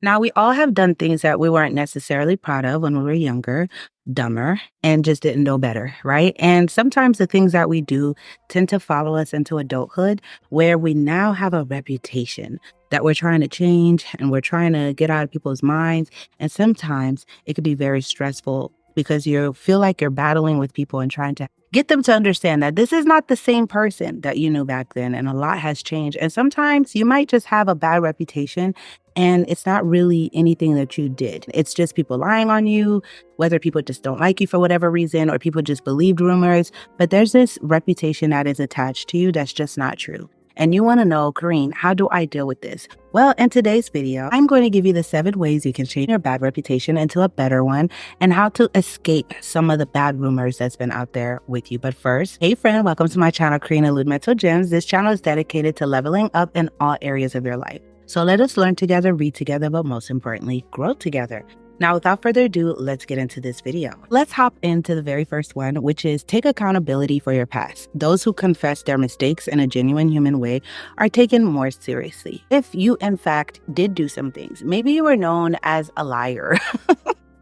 Now, we all have done things that we weren't necessarily proud of when we were younger, dumber, and just didn't know better, right? And sometimes the things that we do tend to follow us into adulthood, where we now have a reputation that we're trying to change and we're trying to get out of people's minds. And sometimes it could be very stressful because you feel like you're battling with people and trying to get them to understand that this is not the same person that you knew back then, and a lot has changed. And sometimes you might just have a bad reputation and it's not really anything that you did. It's just people lying on you, whether people just don't like you for whatever reason or people just believed rumors. But there's this reputation that is attached to you that's just not true. And you want to know, Kareen, how do I deal with this? Well, in today's video, I'm going to give you the 7 ways you can change your bad reputation into a better one and how to escape some of the bad rumors that's been out there with you. But first, hey friend, welcome to my channel, Kareen Elude Mental Gems. This channel is dedicated to leveling up in all areas of your life. So let us learn together, read together, but most importantly, grow together. Now, without further ado, let's get into this video. Let's hop into the very first one, which is take accountability for your past. Those who confess their mistakes in a genuine human way are taken more seriously. If you, in fact, did do some things, maybe you were known as a liar.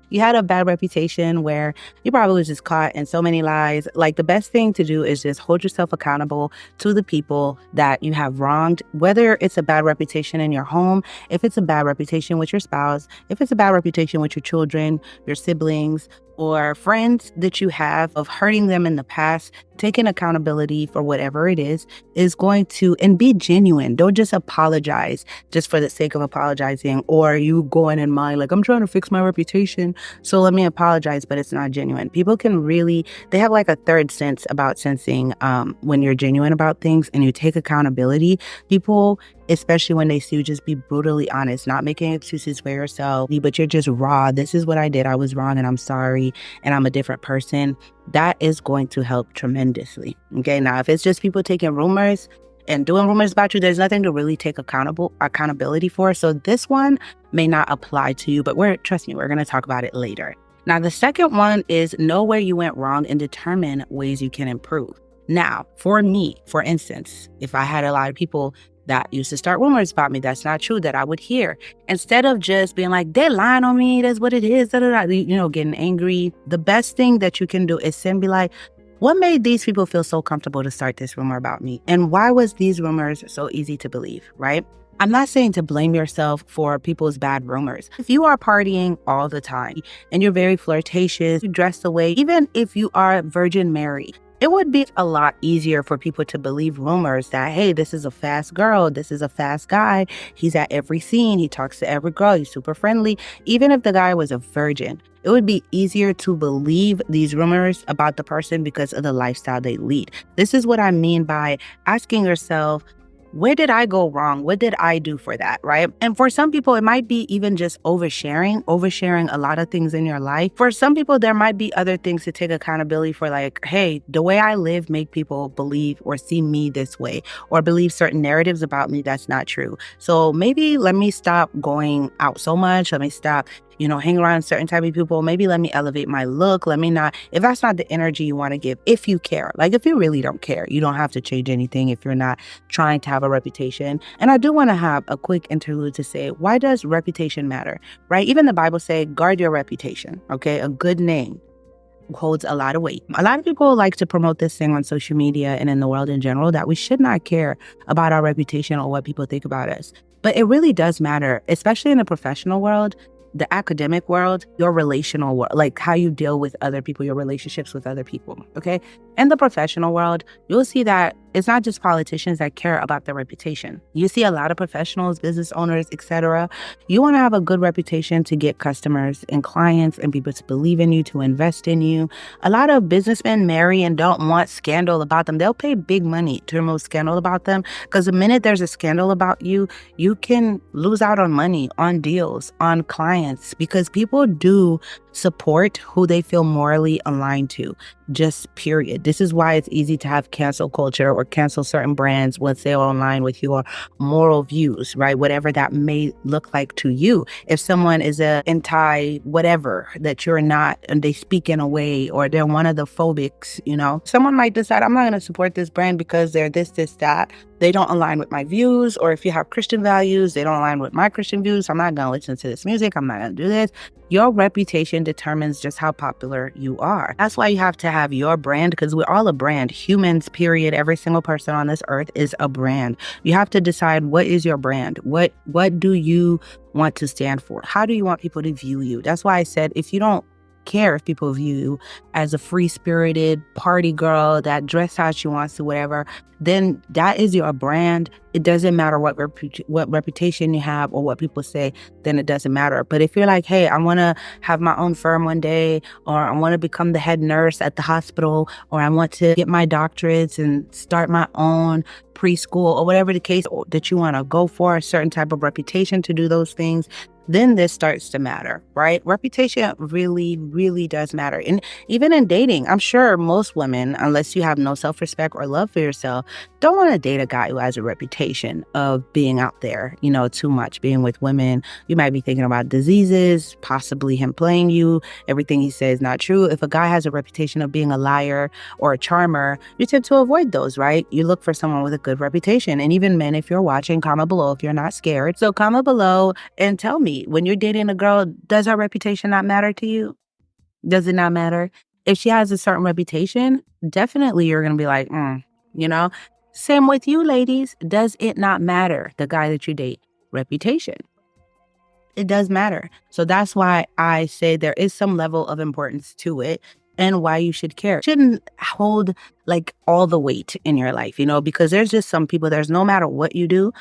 You had a bad reputation where you probably was just caught in so many lies. Like, the best thing to do is just hold yourself accountable to the people that you have wronged, whether it's a bad reputation in your home, if it's a bad reputation with your spouse, if it's a bad reputation with your children, your siblings, or friends that you have of hurting them in the past. Taking accountability for whatever it is going to, and be genuine. Don't just apologize just for the sake of apologizing, or you going in mind like, I'm trying to fix my reputation, so let me apologize, but it's not genuine. People can really, they have like a third sense about sensing when you're genuine about things and you take accountability. People, especially when they see you, just be brutally honest, not making excuses for yourself, but you're just raw. This is what I did. I was wrong and I'm sorry and I'm a different person. That is going to help tremendously. Okay, now if it's just people taking rumors and doing rumors about you, there's nothing to really take accountability for. So this one may not apply to you, but trust me, we're going to talk about it later. Now, the second one is know where you went wrong and determine ways you can improve. Now, for me, for instance, if I had a lot of people that used to start rumors about me that's not true that I would hear, instead of just being like, they're lying on me, that's what it is, getting angry, the best thing that you can do is then be like, what made these people feel so comfortable to start this rumor about me? And why was these rumors so easy to believe, right? I'm not saying to blame yourself for people's bad rumors. If you are partying all the time and you're very flirtatious, you dress the way, even if you are Virgin Mary, it would be a lot easier for people to believe rumors that, hey, this is a fast girl, this is a fast guy, he's at every scene, he talks to every girl, he's super friendly. Even if the guy was a virgin, it would be easier to believe these rumors about the person because of the lifestyle they lead. This is what I mean by asking yourself, where did I go wrong? What did I do for that, right? And for some people, it might be even just oversharing a lot of things in your life. For some people, there might be other things to take accountability for, like, hey, the way I live make people believe or see me this way, or believe certain narratives about me that's not true. So maybe let me stop going out so much. Let me stop hang around certain type of people. Maybe let me elevate my look. Let me not, if that's not the energy you want to give, if you care, like if you really don't care, you don't have to change anything if you're not trying to have a reputation. And I do want to have a quick interlude to say, why does reputation matter, right? Even the Bible say, guard your reputation, okay? A good name holds a lot of weight. A lot of people like to promote this thing on social media and in the world in general, that we should not care about our reputation or what people think about us. But it really does matter, especially in the professional world, the academic world, your relational world, like how you deal with other people, your relationships with other people, okay? In the professional world, you'll see that it's not just politicians that care about their reputation. You see a lot of professionals, business owners, etc. You want to have a good reputation to get customers and clients and people to believe in you, to invest in you. A lot of businessmen marry and don't want scandal about them. They'll pay big money to remove scandal about them, because the minute there's a scandal about you, you can lose out on money, on deals, on clients, because people do support who they feel morally aligned to, just period. This is why it's easy to have cancel culture or cancel certain brands once they're online with your moral views, right? Whatever that may look like to you. If someone is a anti whatever that you're not, and they speak in a way, or they're one of the phobics, someone might decide, I'm not going to support this brand because they're this, that. they don't align with my views, or if you have Christian values, they don't align with my Christian views. I'm not going to listen to this music. I'm not going to do this. Your reputation determines just how popular you are. That's why you have to have your brand, because we're all a brand. Humans, period. Every single person on this earth is a brand. You have to decide, what is your brand? What do you want to stand for? How do you want people to view you? That's why I said, if you don't care if people view you as a free-spirited party girl that dress how she wants to, whatever, then that is your brand. It doesn't matter what reputation you have or what people say, then it doesn't matter. But if you're like, hey, I want to have my own firm one day, or I want to become the head nurse at the hospital, or I want to get my doctorates and start my own preschool, or whatever the case that you want to go for, a certain type of reputation to do those things, then this starts to matter, right? Reputation really, really does matter. And even in dating, I'm sure most women, unless you have no self-respect or love for yourself, don't want to date a guy who has a reputation of being out there, too much, being with women. You might be thinking about diseases, possibly him playing you. Everything he says is not true. If a guy has a reputation of being a liar or a charmer, you tend to avoid those, right? You look for someone with a good reputation. And even men, if you're watching, comment below if you're not scared. So comment below and tell me, when you're dating a girl, does her reputation not matter to you? Does it not matter? If she has a certain reputation, definitely you're going to be like, Same with you, ladies. Does it not matter, the guy that you date? Reputation. It does matter. So that's why I say there is some level of importance to it and why you should care. It shouldn't hold like all the weight in your life, because there's just some people, there's no matter what you do,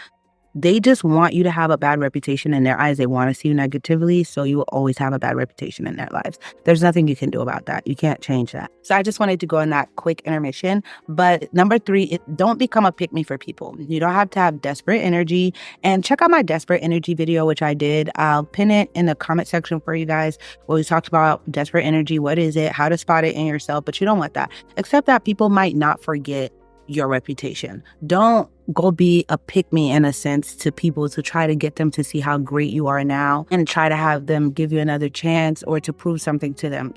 they just want you to have a bad reputation in their eyes. They want to see you negatively, so you will always have a bad reputation in their lives. There's nothing you can do about that. You can't change that. So I just wanted to go on that quick intermission. But number 3, don't become a pick-me for people. You don't have to have desperate energy. And check out my desperate energy video, which I did. I'll pin it in the comment section for you guys, where we talked about desperate energy. What is it? How to spot it in yourself. But you don't want that. Except that people might not forget your reputation. Don't go be a pick-me in a sense to people to try to get them to see how great you are now and try to have them give you another chance or to prove something to them.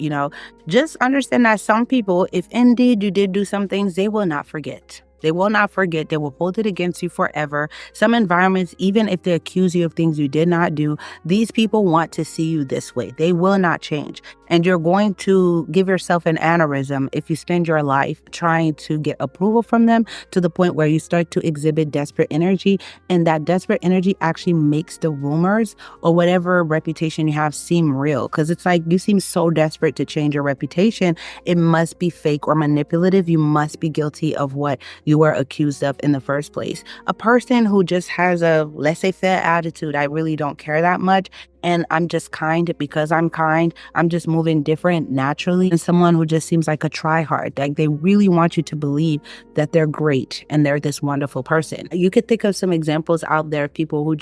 Just understand that some people, if indeed you did do some things, they will not forget. They will not forget. They will hold it against you forever. Some environments, even if they accuse you of things you did not do, these people want to see you this way. They will not change. And you're going to give yourself an aneurysm if you spend your life trying to get approval from them to the point where you start to exhibit desperate energy. And that desperate energy actually makes the rumors or whatever reputation you have seem real. Because it's like you seem so desperate to change your reputation. It must be fake or manipulative. You must be guilty of what you were accused of in the first place. A person who just has a laissez-faire attitude, I really don't care that much, and I'm just kind because I'm kind, I'm just moving different naturally, and someone who just seems like a try-hard, like they really want you to believe that they're great and they're this wonderful person. You could think of some examples out there of people who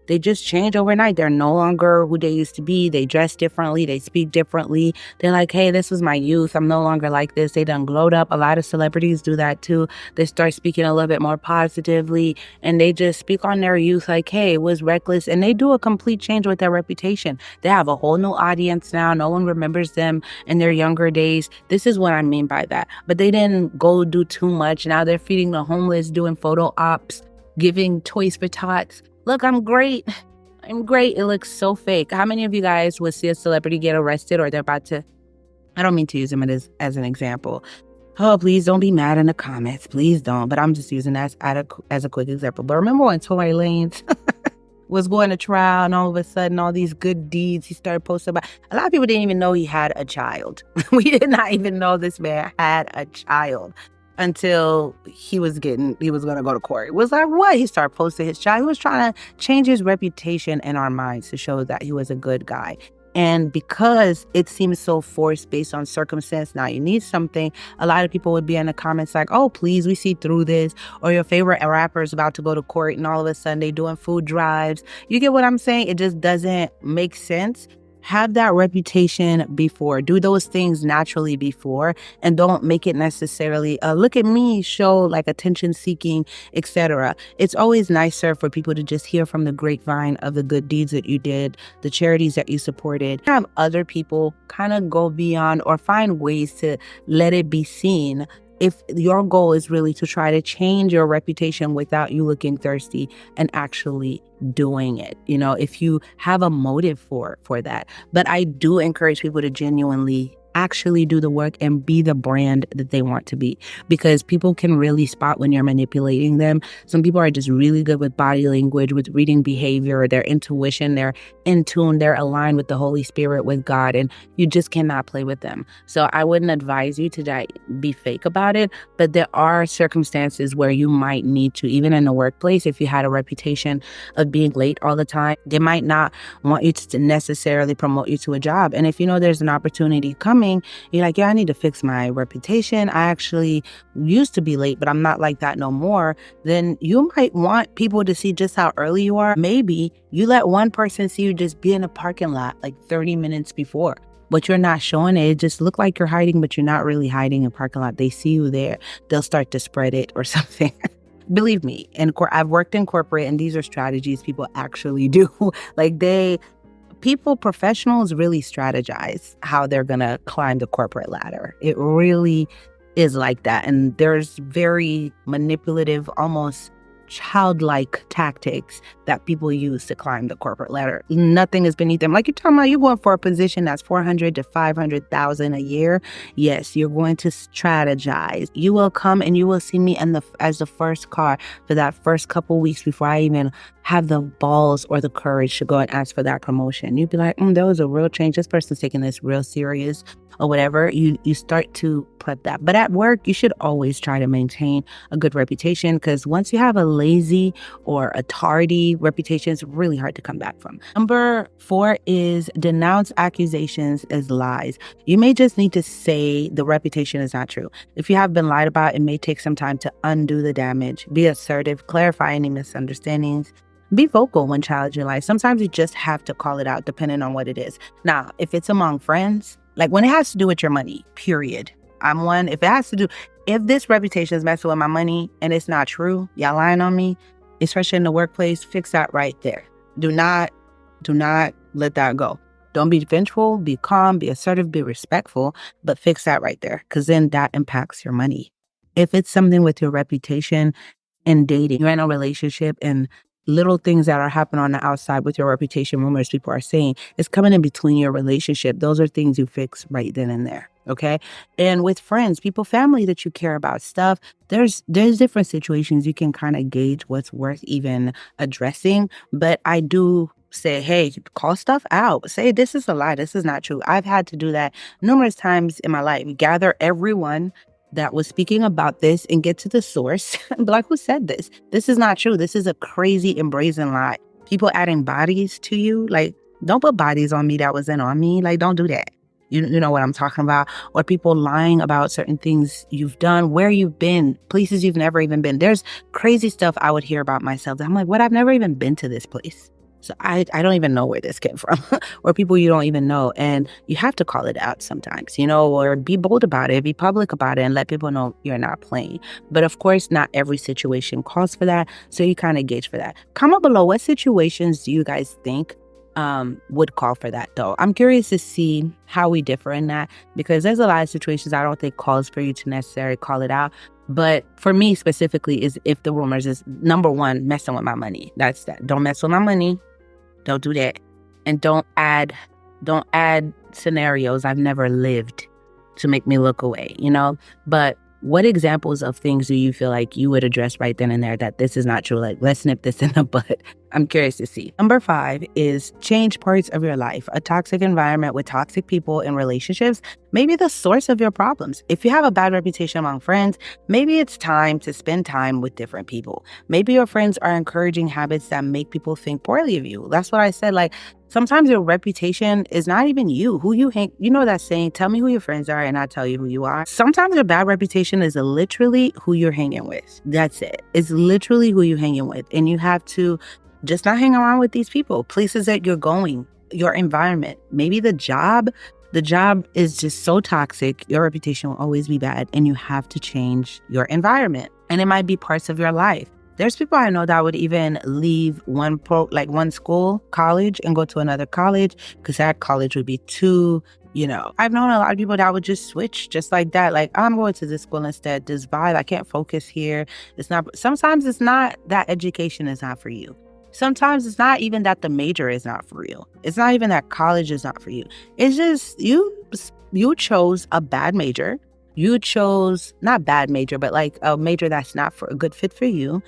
they just change overnight. They're no longer who they used to be. They dress differently. They speak differently. They're like, hey, this was my youth. I'm no longer like this. They done glowed up. A lot of celebrities do that too. They start speaking a little bit more positively and they just speak on their youth like, hey, it was reckless. And they do a complete change with their reputation. They have a whole new audience now. No one remembers them in their younger days. This is what I mean by that. But they didn't go do too much. Now they're feeding the homeless, doing photo ops, giving toys for tots. Look, I'm great. I'm great. It looks so fake. How many of you guys would see a celebrity get arrested or they're about to, I don't mean to use them as an example. Oh, please don't be mad in the comments. Please don't. But I'm just using that as a quick example. But remember when Tory Lanez was going to trial and all of a sudden all these good deeds he started posting about? A lot of people didn't even know he had a child. We did not even know this man had a child until he was going to go to court. It was like, what? He started posting his child. He was trying to change his reputation in our minds to show that he was a good guy. And because it seems so forced based on circumstance, now you need something, a lot of people would be in the comments like, oh, please, we see through this. Or your favorite rapper is about to go to court and all of a sudden they doing food drives. You get what I'm saying? It just doesn't make sense. Have that reputation before. Do those things naturally before, and don't make it necessarily look at me, show like attention seeking, etc. It's always nicer for people to just hear from the grapevine of the good deeds that you did, the charities that you supported. Have other people kind of go beyond or find ways to let it be seen if your goal is really to try to change your reputation without you looking thirsty and actually doing it, if you have a motive for that. But I do encourage people to genuinely actually do the work and be the brand that they want to be, because people can really spot when you're manipulating them. Some people are just really good with body language, with reading behavior, their intuition, they're in tune, they're aligned with the Holy Spirit, with God, and you just cannot play with them. So I wouldn't advise you to be fake about it, but there are circumstances where you might need to, even in the workplace, if you had a reputation of being late all the time, they might not want you to necessarily promote you to a job. And if you know there's an opportunity coming, you're like, yeah, I need to fix my reputation. I actually used to be late, but I'm not like that no more. Then you might want people to see just how early you are. Maybe you let one person see you just be in a parking lot like 30 minutes before, but you're not showing it. It just look like you're hiding, but you're not really hiding in a parking lot. They see you there. They'll start to spread it or something. Believe me, I've worked in corporate, and these are strategies people actually do. Professionals really strategize how they're going to climb the corporate ladder. It really is like that. And there's very manipulative, almost childlike tactics that people use to climb the corporate ladder. Nothing is beneath them. Like you're talking about, you're going for a position that's 400 to 500,000 a year. Yes, you're going to strategize. You will come and you will see me as the first car for that first couple weeks before I even have the balls or the courage to go and ask for that promotion. You'd be like, there was a real change. This person's taking this real serious, or whatever. You start to prep that. But at work, you should always try to maintain a good reputation, because once you have a lazy or a tardy reputation, it's really hard to come back from. Number 4 is denounce accusations as lies. You may just need to say the reputation is not true. If you have been lied about, it may take some time to undo the damage. Be assertive, clarify any misunderstandings. Be vocal when challenging lies. Sometimes you just have to call it out depending on what it is. Now, if it's among friends, like when it has to do with your money, period. If this reputation is messing with my money and it's not true, y'all lying on me, especially in the workplace, fix that right there. Do not let that go. Don't be vengeful, be calm, be assertive, be respectful, but fix that right there, because then that impacts your money. If it's something with your reputation and dating, you're in a relationship and little things that are happening on the outside with your reputation, rumors people are saying, is coming in between your relationship. Those are things you fix right then and there. Okay. And with friends, people, family that you care about, stuff, there's different situations you can kind of gauge what's worth even addressing. But I do say, hey, call stuff out. Say, this is a lie. This is not true. I've had to do that numerous times in my life. Gather everyone that was speaking about this and get to the source. Be like, who said this? This is not true. This is a crazy and brazen lie. People adding bodies to you. Like, don't put bodies on me that wasn't on me. Like, don't do that. You know what I'm talking about? Or people lying about certain things you've done, where you've been, places you've never even been. There's crazy stuff I would hear about myself. I'm like, what? I've never even been to this place. So I don't even know where this came from. Or people you don't even know. And you have to call it out sometimes, or be bold about it, be public about it, and let people know you're not playing. But of course, not every situation calls for that. So you kind of gauge for that. Comment below, what situations do you guys think would call for that, though? I'm curious to see how we differ in that, because there's a lot of situations I don't think calls for you to necessarily call it out. But for me specifically, is if the rumors is, number 1, messing with my money. That's that. Don't mess with my money. Don't do that. And don't add scenarios I've never lived to make me look away, But what examples of things do you feel like you would address right then and there that this is not true? Like, let's nip this in the bud. I'm curious to see. Number 5 is change parts of your life. A toxic environment with toxic people in relationships may be the source of your problems. If you have a bad reputation among friends, maybe it's time to spend time with different people. Maybe your friends are encouraging habits that make people think poorly of you. That's what I said. Like, sometimes your reputation is not even you. Who you hang, that saying, tell me who your friends are and I'll tell you who you are. Sometimes your bad reputation is literally who you're hanging with. That's it. It's literally who you're hanging with. And you have to just not hang around with these people, places that you're going, your environment. Maybe the job is just so toxic. Your reputation will always be bad, and you have to change your environment. And it might be parts of your life. There's people I know that would even leave one school, college, and go to another college because that college would be too, I've known a lot of people that would just switch just like that. Like, I'm going to this school instead. This vibe, I can't focus here. Sometimes it's not that education is not for you. Sometimes it's not even that the major is not for you. It's not even that college is not for you. It's just you chose a bad major. You chose not bad major, but like a major that's not for a good fit for you.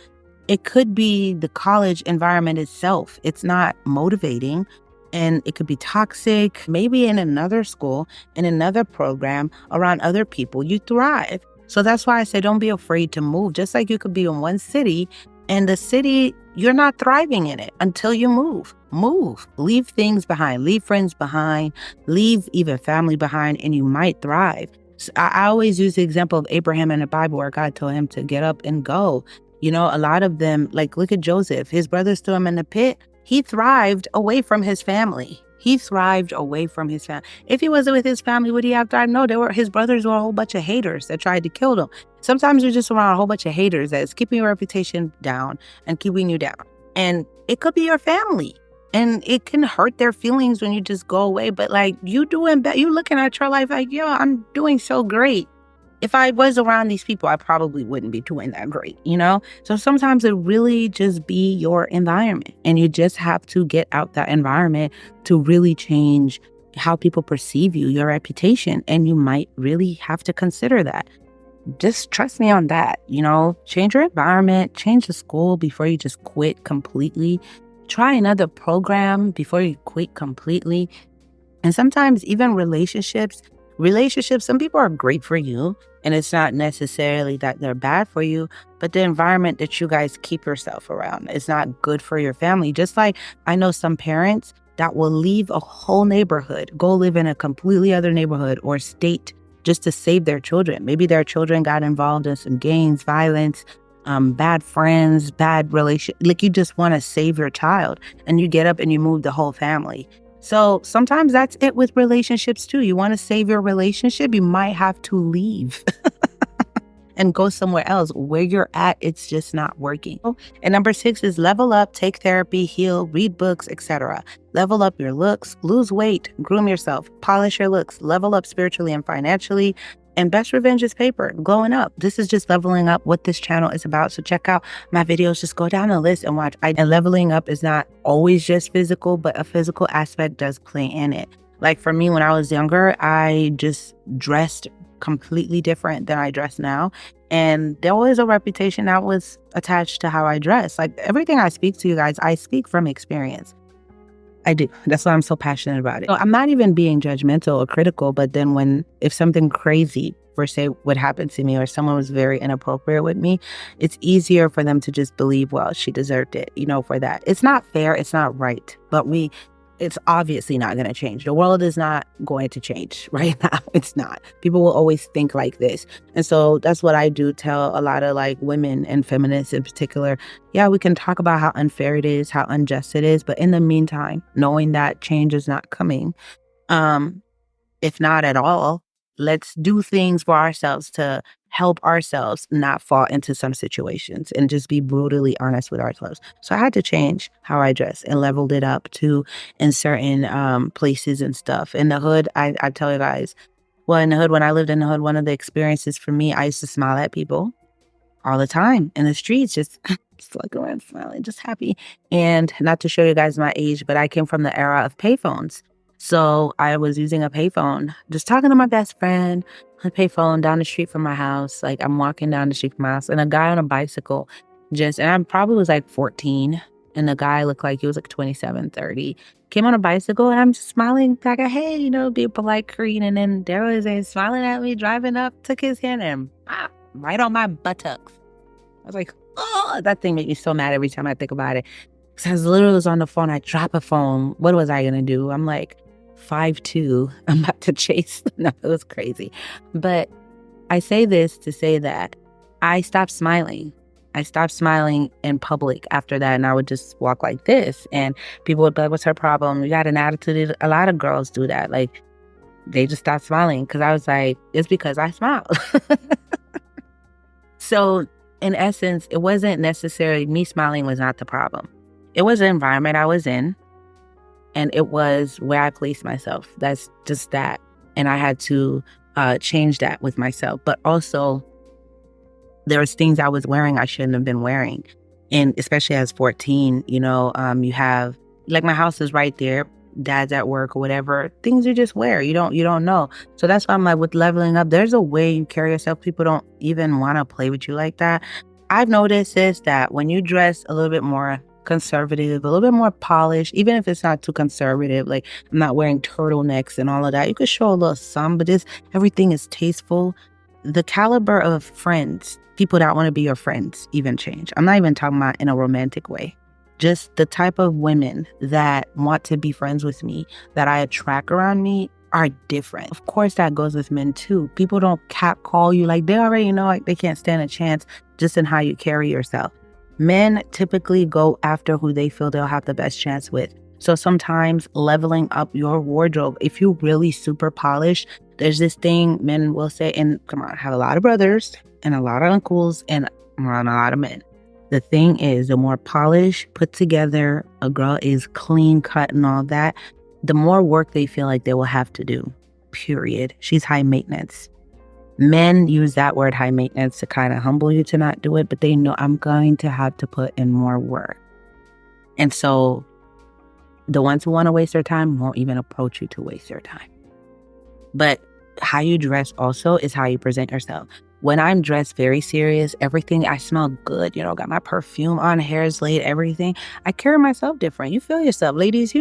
It could be the college environment itself. It's not motivating and it could be toxic. Maybe in another school, in another program, around other people, you thrive. So that's why I say don't be afraid to move. Just like you could be in one city and the city, you're not thriving in it until you move. Move. Leave things behind. Leave friends behind. Leave even family behind, and you might thrive. So I always use the example of Abraham in the Bible where God told him to get up and go. A lot of them, like look at Joseph, his brothers threw him in the pit. He thrived away from his family. He thrived away from his family. If he wasn't with his family, would he have thrived? No, his brothers were a whole bunch of haters that tried to kill him. Sometimes you're just around a whole bunch of haters that's keeping your reputation down and keeping you down. And it could be your family. And it can hurt their feelings when you just go away. But like you doing better, you looking at your life like, yo, I'm doing so great. If I was around these people, I probably wouldn't be doing that great, So sometimes it really just be your environment. And you just have to get out that environment to really change how people perceive you, your reputation. And you might really have to consider that. Just trust me on that, Change your environment, change the school before you just quit completely. Try another program before you quit completely. And sometimes even relationships, some people are great for you. And it's not necessarily that they're bad for you, but the environment that you guys keep yourself around is not good for your family. Just like I know some parents that will leave a whole neighborhood, go live in a completely other neighborhood or state just to save their children. Maybe their children got involved in some gangs, violence, bad friends, bad relation. Like you just want to save your child and you get up and you move the whole family. So sometimes that's it with relationships too. You want to save your relationship, you might have to leave and go somewhere else. Where you're at, it's just not working. And number 6 is level up, take therapy, heal, read books, etc. Level up your looks, lose weight, groom yourself, polish your looks, level up spiritually and financially. And best revenge is paper, glowing up. This is just leveling up what this channel is about. So check out my videos. Just go down the list and watch. And leveling up is not always just physical, but a physical aspect does play in it. Like for me, when I was younger, I just dressed completely different than I dress now. And there was a reputation that was attached to how I dress. Like everything I speak to you guys, I speak from experience. I do. That's why I'm so passionate about it. So I'm not even being judgmental or critical, but then if something crazy, for say, would happen to me or someone was very inappropriate with me, it's easier for them to just believe, well, she deserved it, for that. It's not fair. It's not right. But it's obviously not going to change. The world is not going to change right now. It's not. People will always think like this. And so that's what I do tell a lot of like women and feminists in particular. Yeah, we can talk about how unfair it is, how unjust it is. But in the meantime, knowing that change is not coming, if not at all, let's do things for ourselves to help ourselves not fall into some situations and just be brutally honest with ourselves. So I had to change how I dress and leveled it up to in certain places and stuff. In the hood, I tell you guys, well, in the hood, when I lived in the hood, one of the experiences for me, I used to smile at people all the time in the streets, just looking around, smiling, just happy. And not to show you guys my age, but I came from the era of payphones. So I was using a payphone, just talking to my best friend on a payphone down the street from my house. Like I'm walking down the street from my house and a guy on a bicycle and I probably was like 14 and the guy looked like he was like 27, 30, came on a bicycle and I'm just smiling like, hey, be a polite Korean. And then there was a smiling at me, driving up, took his hand and right on my buttocks. I was like, oh, that thing made me so mad every time I think about it. Because I was literally on the phone. I drop a phone. What was I going to do? I'm like 5'2". I'm about to chase. No, it was crazy. But I say this to say that I stopped smiling. I stopped smiling in public after that. And I would just walk like this. And people would be like, what's her problem? You got an attitude. A lot of girls do that. Like, they just stopped smiling. Because I was like, it's because I smile. So in essence, it wasn't necessarily me smiling was not the problem. It was the environment I was in, and it was where I placed myself. That's just that. And I had to change that with myself. But also, there was things I was wearing I shouldn't have been wearing. And especially as 14, you have, like, my house is right there. Dad's at work or whatever. Things you just wear. You don't know. So that's why I'm like, with leveling up, there's a way you carry yourself. People don't even want to play with you like that. I've noticed is that when you dress a little bit more conservative, a little bit more polished, even if it's not too conservative, like I'm not wearing turtlenecks and all of that, you could show a little some, but everything is tasteful. The caliber of friends, people that want to be your friends, even change. I'm not even talking about in a romantic way. Just the type of women that want to be friends with me, that I attract around me, are different. Of course, that goes with men too. People don't catcall you. Like, they already know, like, they can't stand a chance just in how you carry yourself. Men typically go after who they feel they'll have the best chance with. So sometimes leveling up your wardrobe, if you're really super polished, there's this thing men will say, and come on, I have a lot of brothers and a lot of uncles and around a lot of men. The thing is, the more polished, put together a girl is, clean cut and all that, the more work they feel like they will have to do, period. She's high maintenance. Men use that word high maintenance to kind of humble you to not do it, but they know I'm going to have to put in more work. And so the ones who want to waste their time won't even approach you to waste their time. But how you dress also is how you present yourself. When I'm dressed very serious, everything, I smell good, got my perfume on, hair's laid, everything. I carry myself different. You feel yourself. Ladies,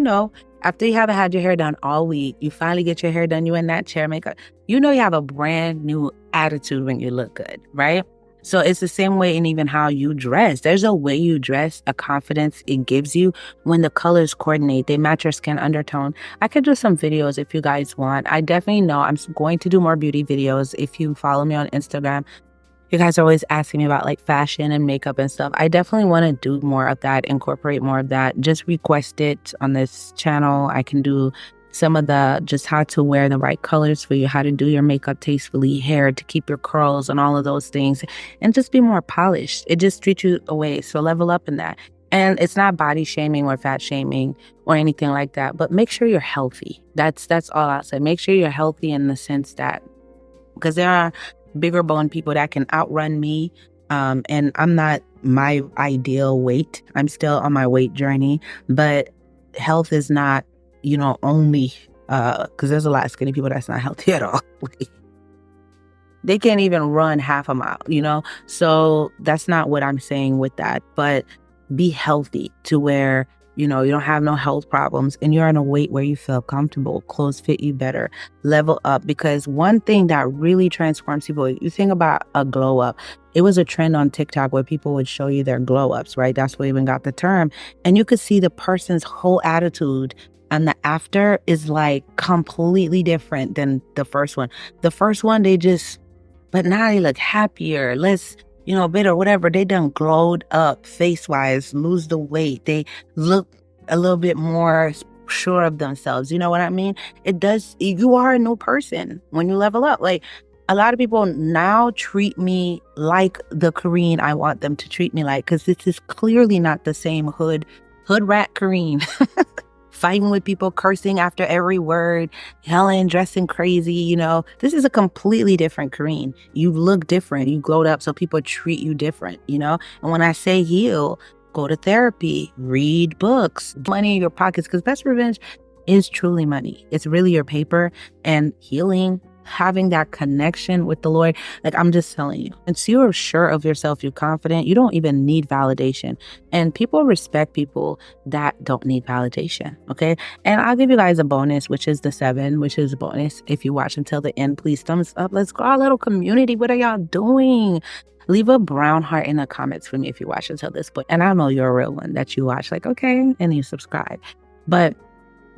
after you haven't had your hair done all week, you finally get your hair done, you in that chair makeup, you have a brand new attitude when you look good, right? So it's the same way in even how you dress. There's a way you dress, a confidence it gives you when the colors coordinate, they match your skin undertone. I could do some videos if you guys want. I definitely know I'm going to do more beauty videos. If you follow me on Instagram, you guys are always asking me about like fashion and makeup and stuff. I definitely want to do more of that, incorporate more of that. Just request it on this channel. I can do some of just how to wear the right colors for you, how to do your makeup tastefully, hair to keep your curls and all of those things, and just be more polished. It just treats you away. So level up in that. And it's not body shaming or fat shaming or anything like that, but make sure you're healthy. That's all I'll say. Make sure you're healthy in the sense that, because there are bigger bone people that can outrun me. And I'm not my ideal weight. I'm still on my weight journey, but health is not, only, because there's a lot of skinny people that's not healthy at all. They can't even run half a mile, So that's not what I'm saying with that, but be healthy to where, you don't have no health problems and you're in a weight where you feel comfortable, clothes fit you better, level up. Because one thing that really transforms people, you think about a glow up. It was a trend on TikTok where people would show you their glow ups, right? That's what even got the term. And you could see the person's whole attitude, and the after is like completely different than the first one. The first one, but now they look happier, less, bitter, whatever. They done glowed up face-wise, lose the weight. They look a little bit more sure of themselves. You know what I mean? You are a new person when you level up. Like, a lot of people now treat me like the Kareen I want them to treat me like, because this is clearly not the same hood rat Kareen. Fighting with people, cursing after every word, yelling, dressing crazy, This is a completely different Kareen. You look different. You glowed up, so people treat you different, And when I say heal, go to therapy, read books, money in your pockets, because best revenge is truly money. It's really your paper, and healing, having that connection with the Lord. Like, I'm just telling you, once you're sure of yourself, you're confident, you don't even need validation. And people respect people that don't need validation. Okay. And I'll give you guys a bonus, which is the 7, which is a bonus. If you watch until the end, please thumbs up. Let's grow our little community. What are y'all doing? Leave a brown heart in the comments for me if you watch until this point. And I know you're a real one that you watch, like, okay, and you subscribe. But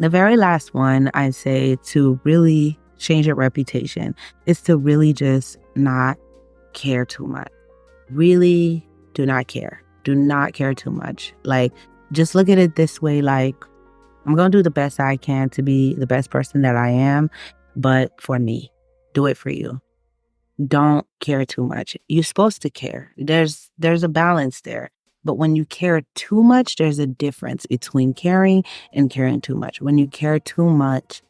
the very last one I say to really change your reputation is to really just not care too much. Really do not care. Do not care too much. Like, just look at it this way. Like, I'm going to do the best I can to be the best person that I am, but for me, do it for you. don't care too much. You're supposed to care. There's a balance there. But when you care too much, there's a difference between caring and caring too much. When you care too much,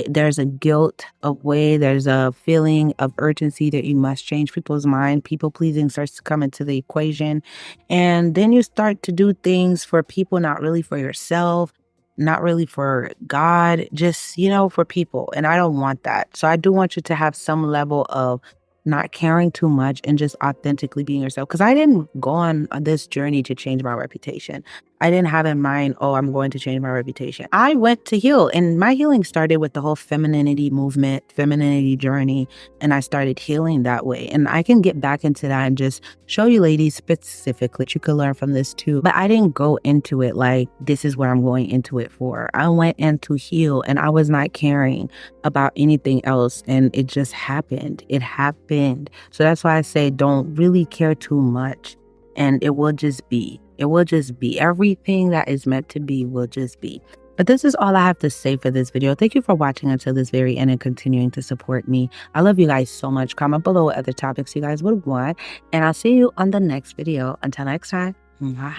there's a guilt of way, there's a feeling of urgency that you must change people's mind. People pleasing starts to come into the equation. And then you start to do things for people, not really for yourself, not really for God, just, for people. And I don't want that. So I do want you to have some level of not caring too much and just authentically being yourself. Because I didn't go on this journey to change my reputation. I didn't have in mind, oh, I'm going to change my reputation. I went to heal, and my healing started with the whole femininity movement, femininity journey, and I started healing that way. And I can get back into that and just show you ladies specifically. You could learn from this too. But I didn't go into it like, this is what I'm going into it for. I went in to heal, and I was not caring about anything else, and it just happened. It happened. So that's why I say don't really care too much, and it will just be. It will just be. Everything that is meant to be will just be. But this is all I have to say for this video. Thank you for watching until this very end and continuing to support me. I love you guys so much. Comment below what other topics you guys would want, and I'll see you on the next video. Until next time, bye.